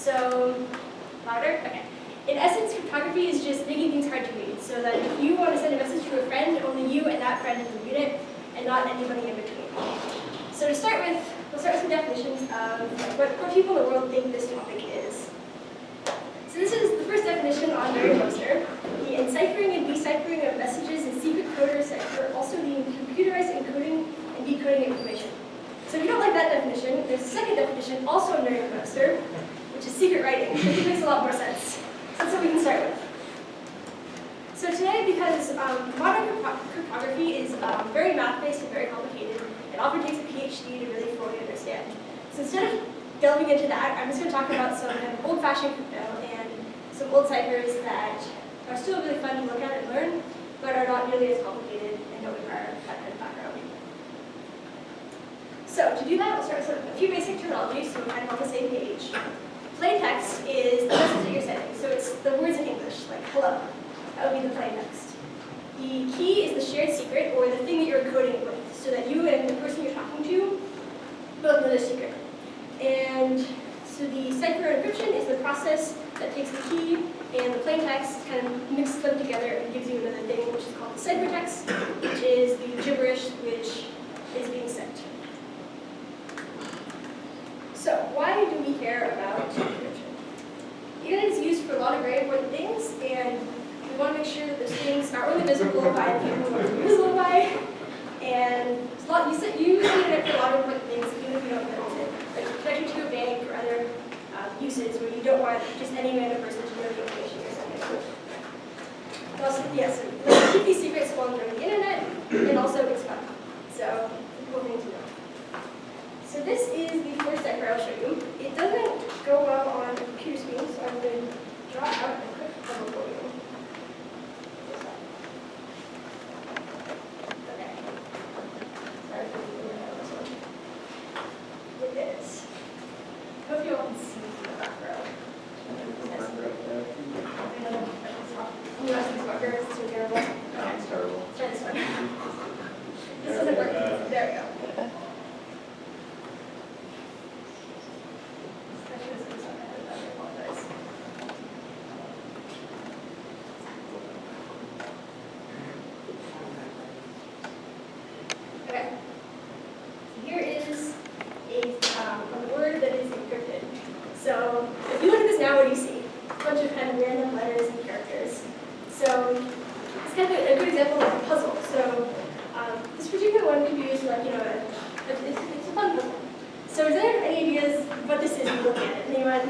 So, louder? Okay. In essence, cryptography is just making things hard to read, so that if you want to send a message to a friend, only you and that friend can read it, and not anybody in between. So to start with, we'll start with some definitions of what people in the world think this topic is. So this is the first definition on Merriam-Webster. The enciphering and deciphering of messages in secret code or cipher, also the computerized encoding and decoding information. So if you don't like that definition, there's a second definition, also in Merriam-Webster, which is secret writing, which makes a lot more sense. So that's what we can start with. So today, because modern cryptography is very math-based and very complicated, it often takes a PhD to really fully understand. So instead of delving into that, I'm just going to talk about some kind of old-fashioned crypto and some old ciphers that are still really fun to look at and learn, but are not nearly as complicated and don't require that kind of background. So to do that, we'll start with a few basic terminologies so we're kind of on the same page. Plain text is the message that you're sending, so it's the words in English, like hello. That would be the plain text. The key is the shared secret, or the thing that you're encoding it with, so that you and the person you're talking to both know the secret. And so the cipher encryption is the process that takes the key and the plain text, kind of mixes them together and gives you another thing, which is called the ciphertext, which is the gibberish which is being sent. So why do we care about encryption? Internet is used for a lot of very important things, and we want to make sure that those things are only visible by the people who are visible by. And it's a lot, you use the internet for a lot of important things, even if you don't know it. Like connecting to a bank or other uses where you don't want just any random person to know the information you're sending. Also, yes, so keep these secrets while on the internet, and also it's fun. So, cool thing to know. So this is the first cipher I'll show you. It doesn't go well on a computer screen, so I'm going to draw out a quick demo for you. Okay. Sorry for the this one. It is. Hope you all can see the background. I'm going to ask these markers. This is terrible. Okay. It's terrible. Try this one. This isn't working. There we go. So if you look at this now, what do you see? A bunch of kind of random letters and characters. So it's kind of a good example of a puzzle. So this particular one could be used like, it's a fun puzzle. So is there any ideas what this is when you look at it? Anyone?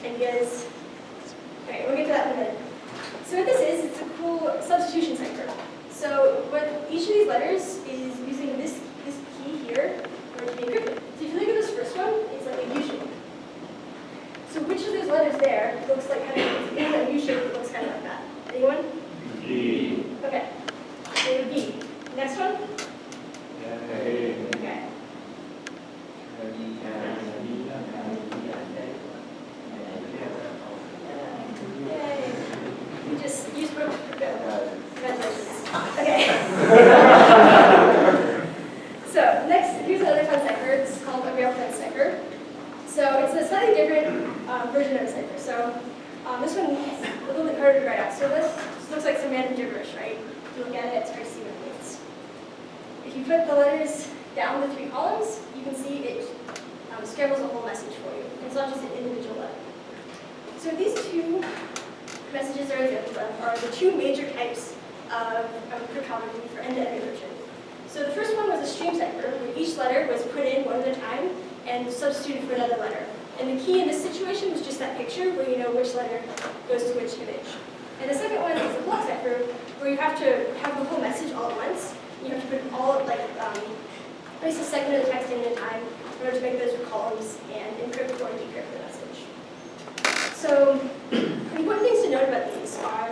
Ideas? Okay, we'll get to that in a minute. So what this is, it's a cool substitution cipher. So what each of these letters is using this key here for it to be encrypted. So if you look at this first one, it's like a U shape. So which of those letters there looks like kind of in that U shape that looks kind of like that? Anyone? B. Okay. So B. Next one? A. Okay. Yay. You just broke crypto. Congratulations. Okay. So next, here's another fun cipher. It's called a rail-fence cipher. So it's a slightly different version of a cipher. So this one is a little bit harder to write out. So this looks like some random gibberish, right? If you look at it, it's hard to see what it means. If you put the letters down the 3 columns, you can see it scrambles a whole message for you. It's not just an individual letter. So these two messages are examples of are the 2 major types of cryptography for end-to-end encryption. So the first one was a stream cipher, where each letter was put in one at a time and substituted for another letter. And the key in this situation was just that picture where you know which letter goes to which image. And the second one is a block cipher, where you have to have the whole message all at once. You have to put all, place a segment of the text in at a time in order to make those columns and encrypt or decrypt the message. So important things to note about these are,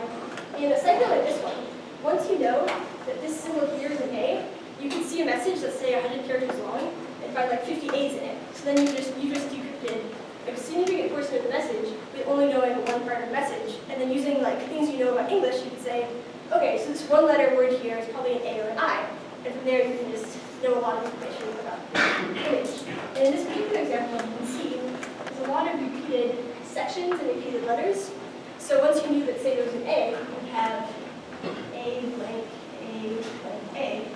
in a segment like this one, once you know that this symbol here is an A, you can see a message that's, say, 100 characters long, and find like 50 A's in it. So then you just decrypted a significant portion of the message, but only knowing one part of the message. And then using like things you know about English, you could say, okay, so this one letter word here is probably an A or an I. And from there, you can just know a lot of information about the image. And in this particular example, you can see there's a a lot of repeated sections and repeated letters. So once you knew that, say, there was an A, you would have A blank, A blank, A.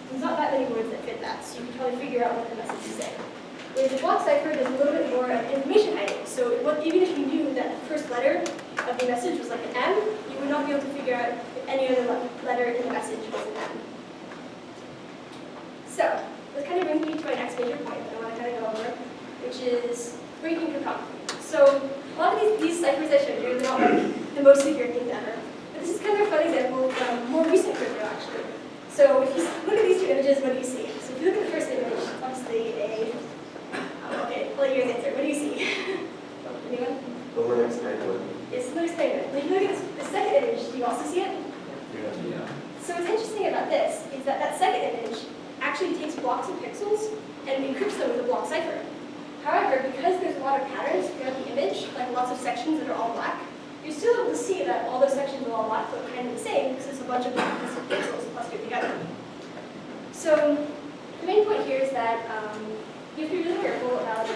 There's not that many words that fit that, so you could probably figure out what the message is saying. With the block cipher, there's a little bit more of information hiding. So even if you knew that the first letter of the message was like an M, you would not be able to figure out if any other letter in the message was an M. So this kind of brings me to my next major point that I want to kind of go over, which is breaking cryptography. So a lot of these ciphers I showed you, they're not like the most secure things ever. But this is kind of a fun example from more recent crypto, actually. So if you look at these two images, what do you see? So if you look at the first image, obviously okay, I'll let you guys answer. What do you see? Anyone? The Linux penguin. It's the Linux penguin. When you look at the second image, do you also see it? Yeah. So what's interesting about this is that that second image actually takes blocks of pixels and encrypts them with a block cipher. However, because there's a lot of patterns throughout the image, like lots of sections that are all black, you're still able to see that all those sections are all black look kind of the same because it's a bunch of pixels clustered together. So the main point here is that you have to be really careful about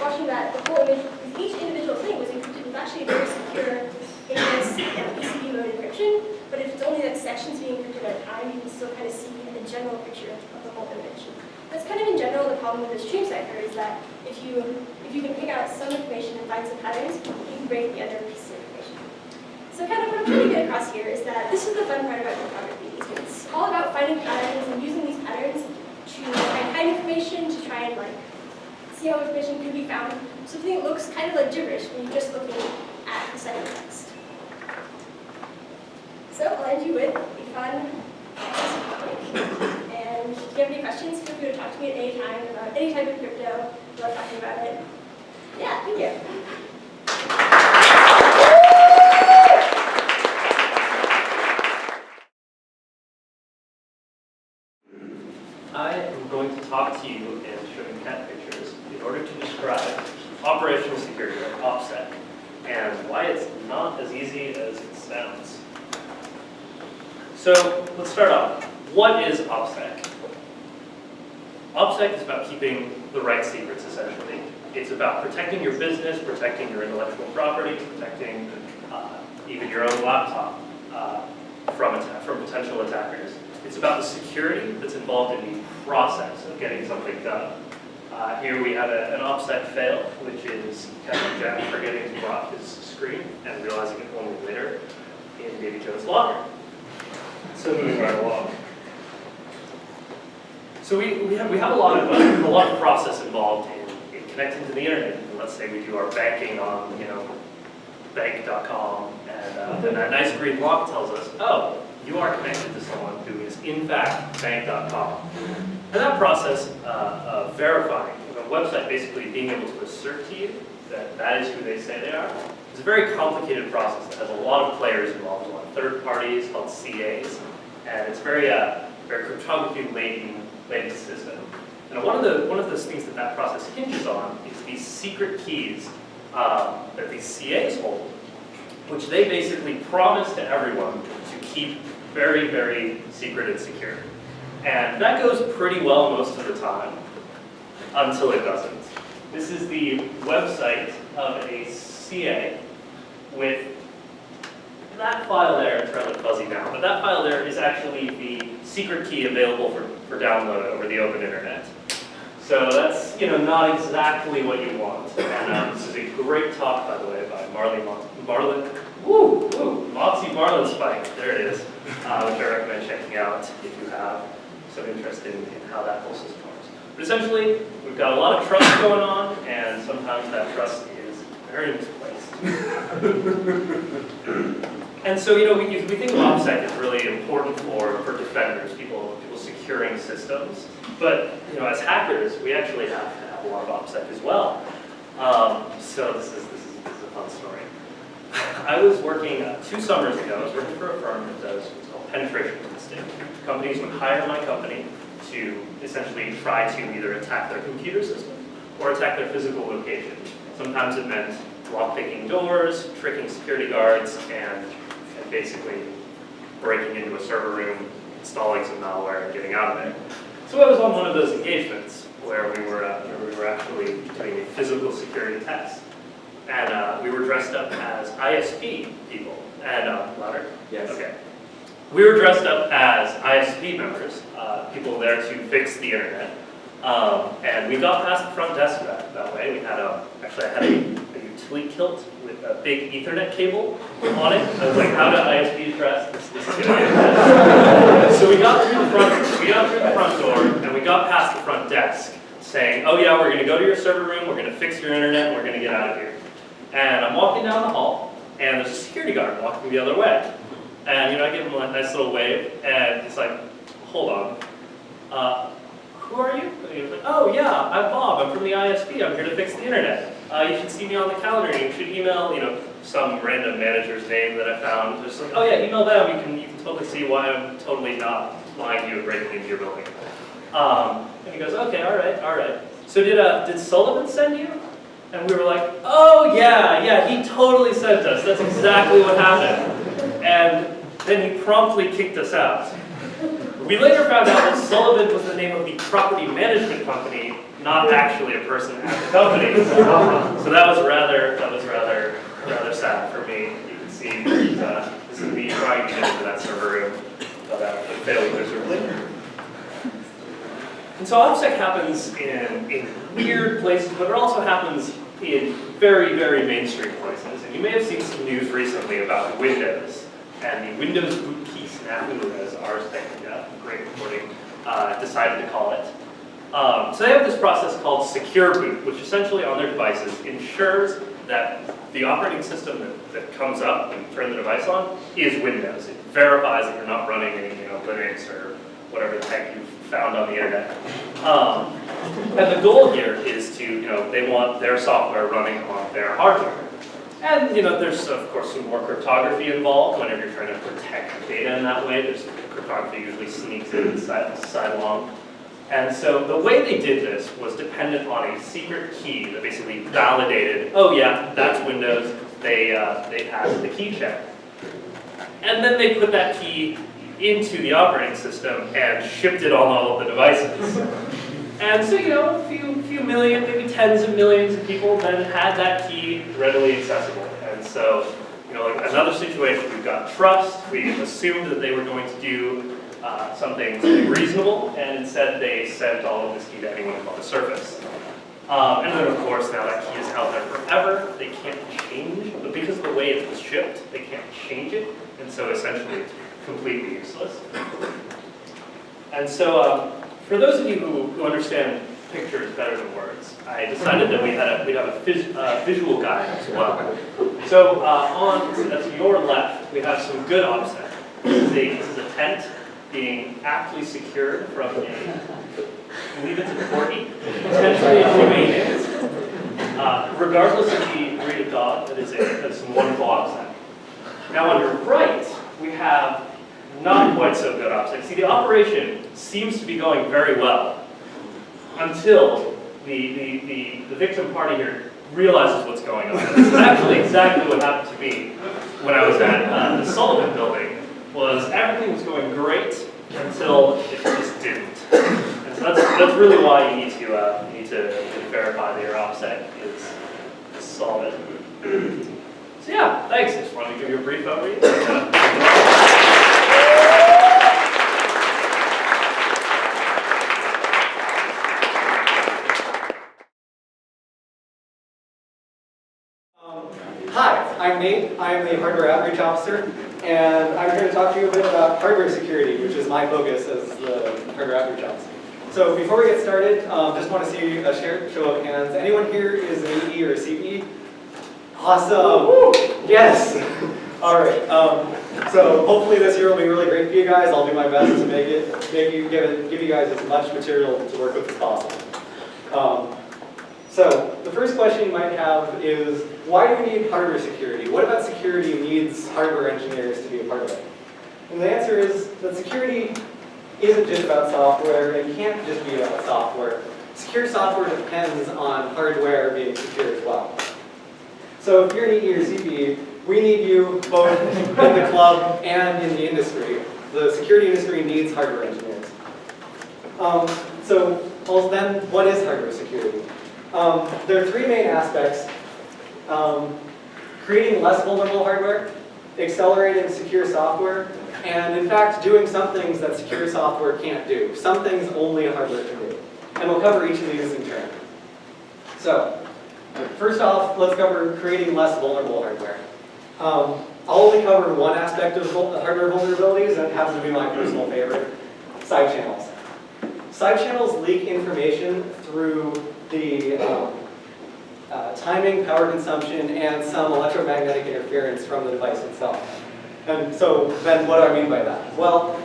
watching that the whole image, because each individual thing was encrypted with actually a very secure PCB mode encryption, but if it's only like sections being encrypted at a time, you can still kind of see the general picture of the whole image. That's kind of in general the problem with the stream cipher is that if you can pick out some information and find some patterns, you can break the other pieces of information. So kind of what I'm trying to get across here is that this is the fun part about cryptography. It's all about finding patterns and using these patterns to try and hide information, to try and like see how information can be found. Something that looks kind of like gibberish when you're just looking at the ciphertext. So I'll end you with a fun topic. And if you have any questions, feel free to talk to me at any time about any type of crypto. I love talking about it. Yeah, thank you. I am going to talk to you and show you cat pictures in order to describe operational security, or OPSEC, and why it's not as easy as it sounds. So let's start off. What is OPSEC? OPSEC is about keeping the right secrets, essentially. It's about protecting your business, protecting your intellectual property, protecting even your own laptop from potential attackers. It's about the security that's involved in the process of getting something done. Here we have an OPSEC fail, which is Captain Jack forgetting to block his screen and realizing it only later in Davy Jones' locker. So moving right along. So we have a lot of process involved in connecting to the internet. And let's say we do our banking on bank.com, and then that nice green block tells us, oh, you are connected to someone who is in fact bank.com. And that process of verifying a website basically being able to assert to you that that is who they say they are is a very complicated process that has a lot of players involved, a lot of third parties called CAs, and it's very cryptography laden system. And one of those things that process hinges on is these secret keys that these CAs hold, which they basically promise to everyone to keep very, very secret and secure. And that goes pretty well most of the time, until it doesn't. This is the website of a CA with that file there. It's rather fuzzy now, but that file there is actually the secret key available for download over the open internet. So that's not exactly what you want. And this is a great talk, by the way, by Moxie Marlinspike. There it is, which I recommend checking out if you have some interest in how that whole system works. But essentially, we've got a lot of trust going on, and sometimes that trust is very misplaced. And so, we think of OPSEC as really important for defenders, people securing systems. But, as hackers, we actually have to have a lot of OPSEC as well. So this is a fun story. I was working 2 summers ago. I was working for a firm that does what's called penetration testing. Companies would hire my company to essentially try to either attack their computer system or attack their physical location. Sometimes it meant lock-picking doors, tricking security guards, and basically breaking into a server room, installing some malware, and getting out of there. So I was on one of those engagements. where we were actually doing a physical security test. And we were dressed up as ISP people. And, louder? Yes. Okay. We were dressed up as ISP members, people there to fix the internet. And we got past the front desk that way. We had actually I had a utility kilt with a big Ethernet cable on it. I was like, how do ISPs dress? This is good. So we got through the front door, and we got past the front desk, saying, oh yeah, we're going to go to your server room, we're going to fix your internet, and we're going to get out of here. And I'm walking down the hall, and there's a security guard walking the other way. And I give him a nice little wave, and he's like, hold on. Who are you? And he was like, oh yeah, I'm Bob, I'm from the ISP, I'm here to fix the internet. You should see me on the calendar, you should email, some random manager's name that I found. Just like, oh yeah, email them, you can totally see why I'm totally not lying to you and breaking into your building. And he goes, okay, all right. So did Sullivan send you? And we were like, oh yeah, he totally sent us, that's exactly what happened. And then he promptly kicked us out. We later found out that Sullivan was the name of the property management company, not actually a person at the company. So that was rather sad for me. You can see this is me trying to get into that server room, but it failed miserably. And so OPSEC happens in weird places, but it also happens in very, very mainstream places. And you may have seen some news recently about Windows and the Windows boot key snafu, as ours great reporting decided to call it. So they have this process called secure boot, which essentially on their devices ensures that the operating system that comes up when you turn the device on is Windows. It verifies that you're not running any Linux or whatever the heck you found on the internet. And the goal here is to, they want their software running on their hardware. And there's of course some more cryptography involved whenever you're trying to protect data in that way. There's cryptography usually sneaks in sidelong. And so the way they did this was dependent on a secret key that basically validated, oh yeah, that's Windows, they passed the key check. And then they put that key into the operating system and shipped it on all of the devices. And so, a few million, maybe tens of millions of people then had that key readily accessible. And so, like another situation, we've got trust. We assumed that they were going to do something reasonable, and instead they sent all of this key to anyone on the surface. And then, of course, now that key is out there forever. They can't change, but because of the way it was shipped, they can't change it. And so, essentially, it's completely useless. And so, for those of you who understand pictures better than words, I decided that we'd have a visual guide as well. So to your left, we have some good OPSEC. This is a tent being aptly secured from I believe it's a corgi, potentially a humane. Regardless of the breed of dog, that is some wonderful OPSEC. Now on your right, we have not quite so good OPSEC. See, the operation seems to be going very well until the victim party here realizes what's going on. This is actually exactly what happened to me when I was at the Sullivan building. Was everything was going great until it just didn't. And so that's really why you need to verify that your OPSEC is solid. So yeah, thanks. I just wanted to give you a brief overview. Hi, I'm Nate. I'm the Hardware Outreach Officer, and I'm here to talk to you a bit about hardware security, which is my focus as the Hardware Outreach Officer. So before we get started, just want to see a show of hands. Anyone here is an EE or a CE? Awesome! Yes! All right. So hopefully this year will be really great for you guys. I'll do my best to give you guys as much material to work with as possible. So the first question you might have is, why do we need hardware security? What about security needs hardware engineers to be a part of it? And the answer is that security isn't just about software. It can't just be about software. Secure software depends on hardware being secure as well. So if you're an EE or CP, we need you both in the club and in the industry. The security industry needs hardware engineers. So then, what is hardware security? There are three main aspects. Creating less vulnerable hardware, accelerating secure software, and in fact doing some things that secure software can't do. Some things only hardware can do. And we'll cover each of these in turn. So, first off, let's cover creating less vulnerable hardware. I'll only cover one aspect of hardware vulnerabilities, and it happens to be my personal favorite, side channels. Side channels leak information through the timing, power consumption, and some electromagnetic interference from the device itself. And so then what do I mean by that? Well,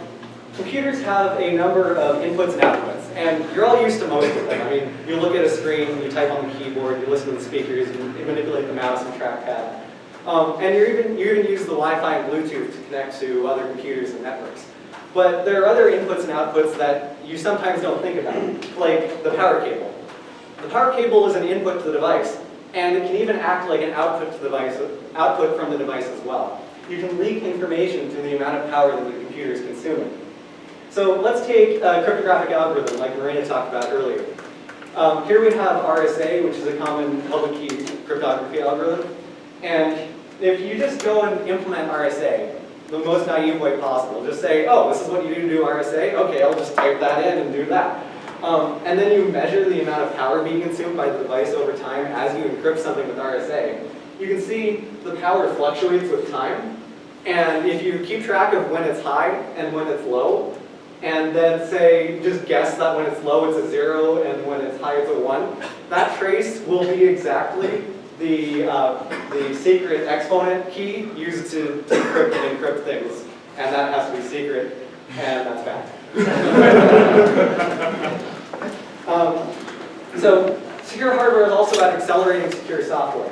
computers have a number of inputs and outputs, and you're all used to most of them. I mean, you look at a screen, you type on the keyboard, you listen to the speakers, you manipulate the mouse and trackpad. And you even use the Wi-Fi and Bluetooth to connect to other computers and networks. But there are other inputs and outputs that you sometimes don't think about, like the power cable. The power cable is an input to the device, and it can even act like an output to the device, output from the device as well. You can leak information through the amount of power that the computer is consuming. So let's take a cryptographic algorithm like Marina talked about earlier. Here we have RSA, which is a common public key cryptography algorithm. And if you just go and implement RSA, the most naive way possible, just say, oh, this is what you do to do RSA? Okay, I'll just type that in and do that. And then you measure the amount of power being consumed by the device over time as you encrypt something with RSA. You can see the power fluctuates with time. And if you keep track of when it's high and when it's low, and then say, just guess that when it's low it's a 0 and when it's high it's a 1, that trace will be exactly the secret exponent key used to decrypt and encrypt things. And that has to be secret, and that's bad. So secure hardware is also about accelerating secure software.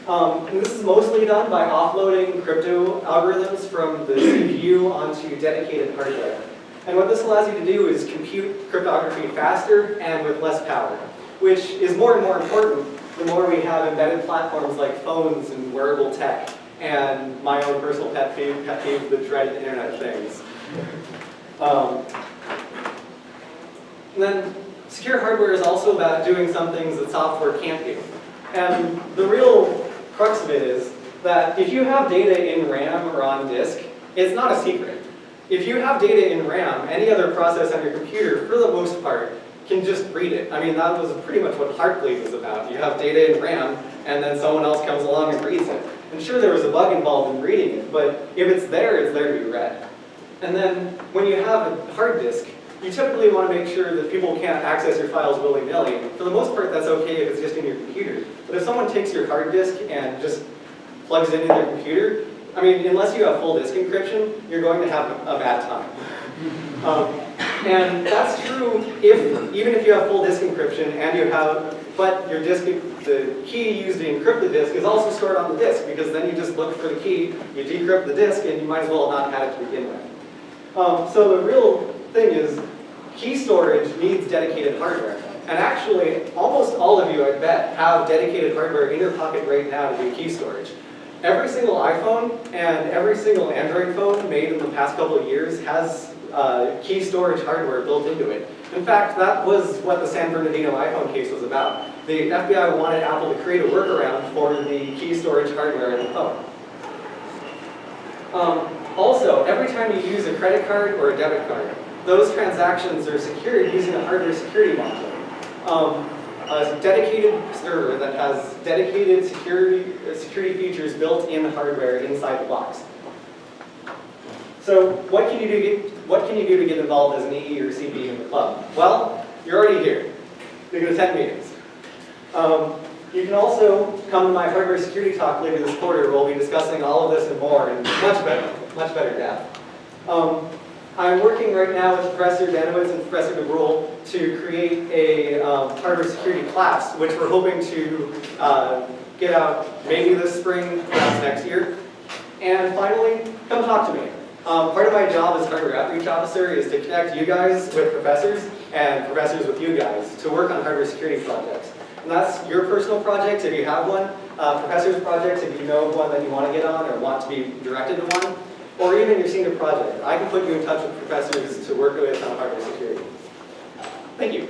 And this is mostly done by offloading crypto algorithms from the CPU onto dedicated hardware. And what this allows you to do is compute cryptography faster and with less power, which is more and more important the more we have embedded platforms like phones and wearable tech, and my own personal pet peeve, the dreaded Internet of Things. And then secure hardware is also about doing some things that software can't do. And the real crux of it is that if you have data in RAM or on disk, it's not a secret. If you have data in RAM, any other process on your computer, for the most part, can just read it. I mean, that was pretty much what Heartbleed was about. You have data in RAM, and then someone else comes along and reads it. And sure, there was a bug involved in reading it, but if it's there to be read. And then when you have a hard disk, you typically want to make sure that people can't access your files willy-nilly. For the most part, that's okay if it's just in your computer. But if someone takes your hard disk and just plugs it into their computer, I mean, unless you have full disk encryption, you're going to have a bad time. And that's true even if you have full disk encryption and you have, but your disk, the key used to encrypt the disk is also stored on the disk, because then you just look for the key, you decrypt the disk, and you might as well not have had it to begin with. So the real thing is, key storage needs dedicated hardware. And actually, almost all of you, I bet, have dedicated hardware in your pocket right now to do key storage. Every single iPhone and every single Android phone made in the past couple of years has key storage hardware built into it. In fact, that was what the San Bernardino iPhone case was about. The FBI wanted Apple to create a workaround for the key storage hardware in the phone. Also, every time you use a credit card or a debit card, those transactions are secured using a hardware security module. A dedicated server that has dedicated security features built in the hardware inside the box. So what can you do to get involved as an EE or CB in the club? Well, you're already here. You can attend meetings. You can also come to my hardware security talk later this quarter, where we'll be discussing all of this and more in much better depth. I'm working right now with Professor Danowitz and Professor DeBrule to create a hardware security class, which we're hoping to get out maybe this spring, perhaps next year. And finally, come talk to me. Part of my job as hardware outreach officer is to connect you guys with professors and professors with you guys to work on hardware security projects. And that's your personal projects if you have one, professors' projects if you know of one that you want to get on or want to be directed to one, or even your senior project. I can put you in touch with professors to work with on hardware security. Thank you.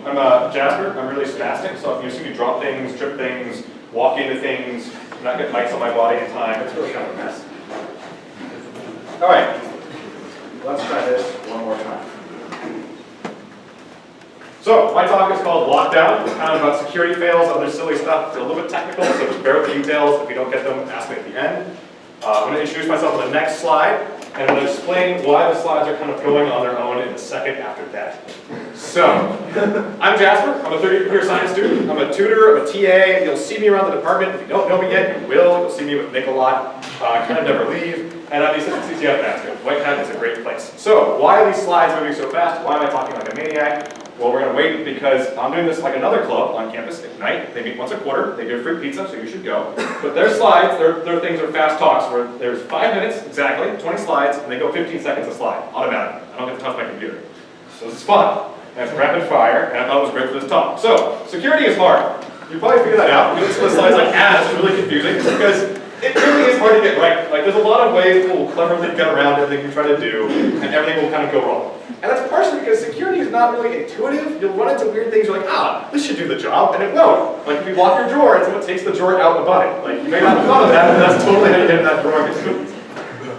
I'm Jasper. I'm really spastic, so if you see me drop things, trip things, walk into things, not get mics on my body in time, it's really kind of a mess. All right, let's try this one more time. So, my talk is called Lockdown. It's kind of about security fails, other silly stuff. It's a little bit technical, so just bear with the details. If you don't get them, ask me at the end. I'm going to introduce myself on the next slide, and I'm going to explain why the slides are kind of going on their own in the second after that. So, I'm Jasper. I'm a third-year computer science student. I'm a tutor, I'm a TA. You'll see me around the department. If you don't know me yet, you will. You'll see me with Nick a lot. I kind of never leave. And I'm the assistant CTF master. White Hat is a great place. So, why are these slides moving so fast? Why am I talking like a maniac? Well, we're going to wait because I'm doing this like another club on campus at night. They meet once a quarter. They give free pizza, so you should go. But their slides, their things are fast talks where there's 5 minutes, exactly, 20 slides, and they go 15 seconds a slide, automatic. I don't get to touch my computer. So this is fun. And it's rapid fire, and I thought it was great for this talk. So, security is hard. You probably figured that out. You look at the slides like, it's really confusing because it really is hard to get right. Like, there's a lot of ways people will cleverly get around everything you try to do, and everything will kind of go wrong. And that's partially because security is not really intuitive. You'll run into weird things, you're like, this should do the job, and it won't. Like if you lock your drawer and someone takes the drawer out above it. Like you may not have thought of that, but that's totally how you get in that drawer.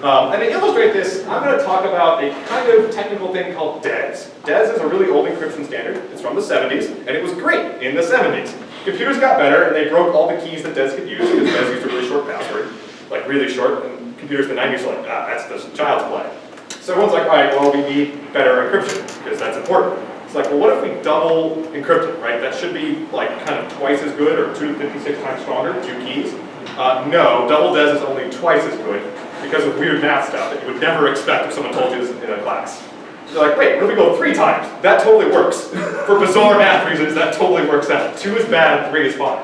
And to illustrate this, I'm going to talk about a kind of technical thing called DES. DES is a really old encryption standard. It's from the 70s, and it was great in the 70s. Computers got better, and they broke all the keys that DES could use, because DES used a really short password, like really short, and computers in the 90s were like, that's just child's play. So everyone's like, all right, well, we need better encryption, because that's important. It's like, well, what if we double encrypt it, right? That should be like kind of twice as good, or 2 to 56 times stronger, 2 keys. No, double DES is only twice as good, because of weird math stuff that you would never expect if someone told you this in a class. You're like, wait, what if we go 3 times? That totally works. For bizarre math reasons, that totally works out. 2 is bad, 3 is fine.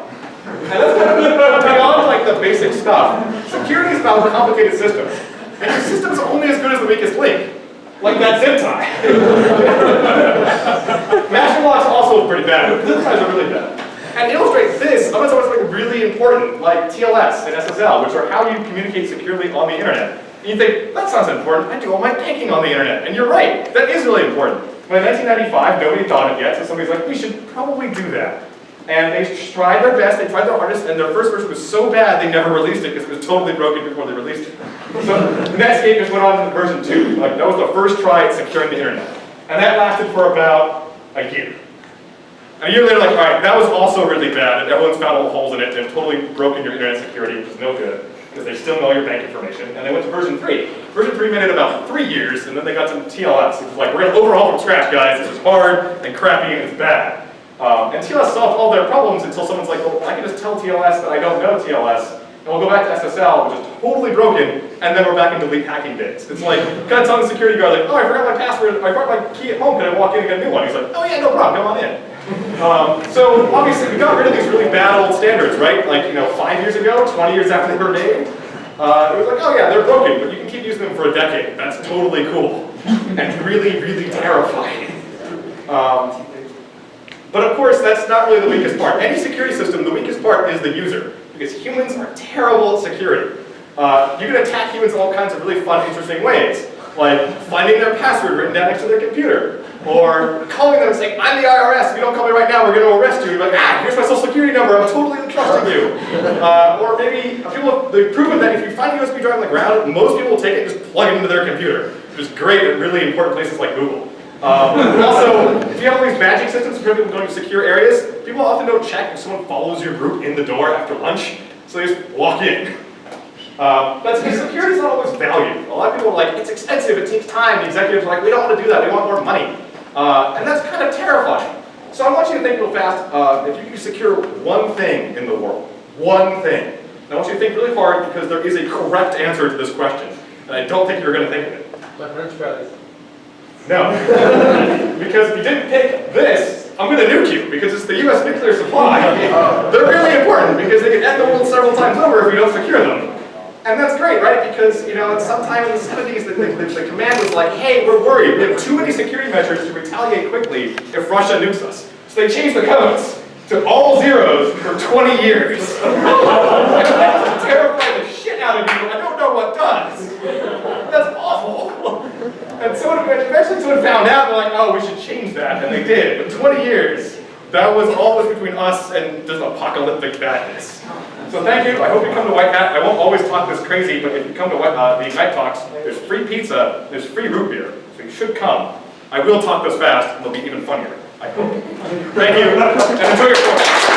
And that's kind of beyond like the basic stuff. Security is about complicated systems. And your system's only as good as the weakest link. Like that zip tie. Master locks also pretty bad, but zip ties are really bad. And to illustrate this, I'm going to talk about something really important, like TLS and SSL, which are how you communicate securely on the internet. And you think, that sounds important, I do all my banking on the internet. And you're right, that is really important. But in 1995, nobody thought of it yet, so somebody's like, we should probably do that. And they tried their best, they tried their hardest, and their first version was so bad they never released it because it was totally broken before they released it. So Netscape just went on to version 2. Like, that was the first try at securing the internet. And that lasted for about a year. And a year later, like, all right, that was also really bad, and everyone's found all holes in it, and it's totally broken your internet security, which is no good, because they still know your bank information. And they went to version 3. Version 3 made it about 3 years, and then they got to TLS. It was like, we're going to overhaul from scratch, guys. This is hard and crappy and it's bad. And TLS solved all their problems until someone's like, well, I can just tell TLS that I don't know TLS, and we'll go back to SSL, which is totally broken, and then we're back in delete hacking days. It's like, kind of telling the security guard, like, oh, I forgot my password, I forgot my key at home, can I walk in and get a new one? He's like, oh yeah, no problem, come on in. So obviously we got rid of these really bad old standards, right? Like, 5 years ago, 20 years after they were made, it was like, oh yeah, they're broken, but you can keep using them for a decade. That's totally cool. And really, really terrifying. But of course, that's not really the weakest part. Any security system, the weakest part is the user, because humans are terrible at security. You can attack humans in all kinds of really fun, interesting ways, like finding their password written down next to their computer, or calling them and saying, I'm the IRS, if you don't call me right now, we're going to arrest you. You're like, here's my social security number, I'm totally trusting you. Or maybe, they've proven that if you find a USB drive on the ground, most people will take it and just plug it into their computer, which is great at really important places like Google. Also, if you have all these magic systems for people going to secure areas, people often don't check if someone follows your group in the door after lunch, so they just walk in. That's because security is not always valued. A lot of people are like, it's expensive, it takes time. The executives are like, we don't want to do that, we want more money. And that's kind of terrifying. So I want you to think real fast, if you could secure one thing in the world, one thing. And I want you to think really hard because there is a correct answer to this question. And I don't think you're going to think of it. My French fries. No. Because if you didn't pick this, I'm going to nuke you because it's the US nuclear supply. They're really important because they can end the world several times over if you don't secure them. And that's great, right? Because, sometime in the 70s, the command was like, hey, we're worried. We have too many security measures to retaliate quickly if Russia nukes us. So they changed the codes. to all zeros for 20 years. That terrified the shit out of you. I don't know what does. That's awful. And eventually someone found out, they're like, oh, we should change that, and they did. But 20 years, that was always between us and just apocalyptic badness. So thank you. I hope you come to White Hat. I won't always talk this crazy, but if you come to the Ignite Talks, there's free pizza, there's free root beer, so you should come. I will talk this fast, and it'll be even funnier, I hope. Thank you, and enjoy your course.